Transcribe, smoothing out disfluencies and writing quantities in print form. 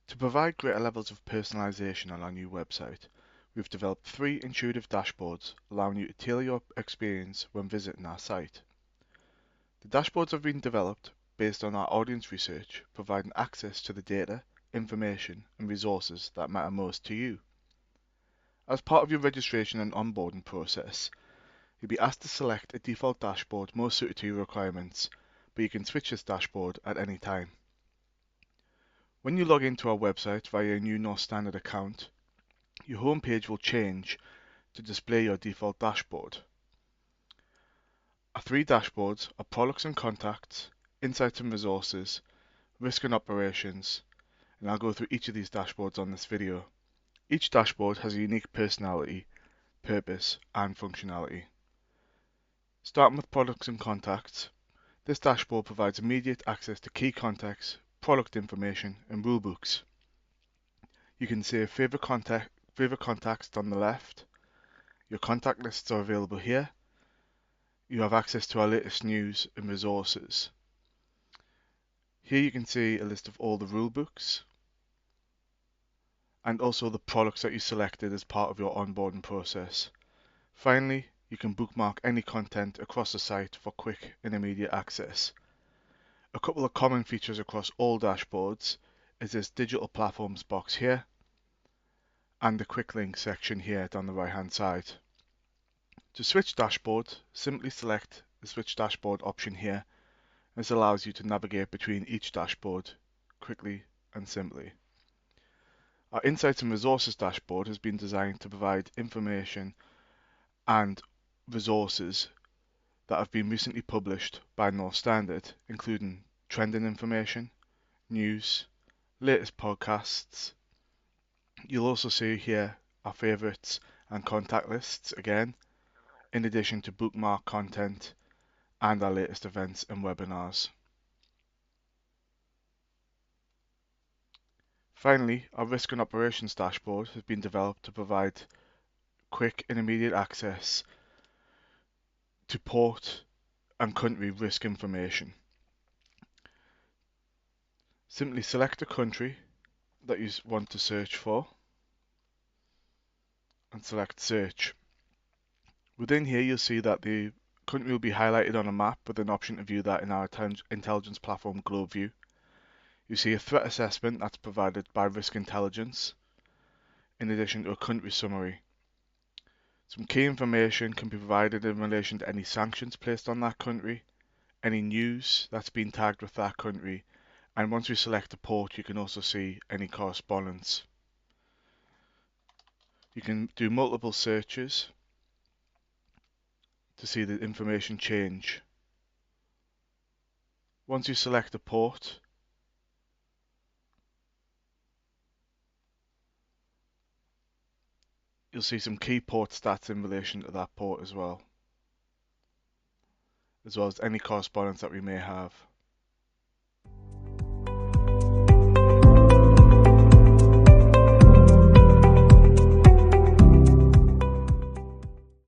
To provide greater levels of personalization on our new website, we've developed 3 intuitive dashboards allowing you to tailor your experience when visiting our site. The dashboards have been developed based on our audience research, providing access to the data, information, and resources that matter most to you. As part of your registration and onboarding process, you'll be asked to select a default dashboard most suited to your requirements, but you can switch this dashboard at any time. When you log into our website via a new North Standard account, your home page will change to display your default dashboard. Our 3 dashboards are Products and Contacts, Insights and Resources, Risk and Operations, and I'll go through each of these dashboards on this video. Each dashboard has a unique personality, purpose, and functionality. Starting with Products and Contacts, this dashboard provides immediate access to key contacts, product information, and rulebooks. You can save favorite contacts on the left. Your contact lists are available here. You have access to our latest news and resources. Here you can see a list of all the rulebooks and also the products that you selected as part of your onboarding process. Finally, you can bookmark any content across the site for quick and immediate access. A couple of common features across all dashboards is this digital platforms box here and the quick link section here down the right hand side. To switch dashboard, simply select the switch dashboard option here. This allows you to navigate between each dashboard quickly and simply. Our Insights and Resources dashboard has been designed to provide information and resources that have been recently published by North Standard, including trending information, news, latest podcasts. You'll also see here our favourites and contact lists again, in addition to bookmark content and our latest events and webinars. Finally, our Risk and Operations dashboard has been developed to provide quick and immediate access to port and country risk information. Simply select a country that you want to search for and select Search. Within here you'll see that the country will be highlighted on a map with an option to view that in our intelligence platform GlobeView. You see a threat assessment that's provided by Risk Intelligence, in addition to a country summary. Some key information can be provided in relation to any sanctions placed on that country, any news that's been tagged with that country, and once we select a port you can also see any correspondence. You can do multiple searches to see the information change. Once you select a port, you'll see some key port stats in relation to that port as well as any correspondence that we may have.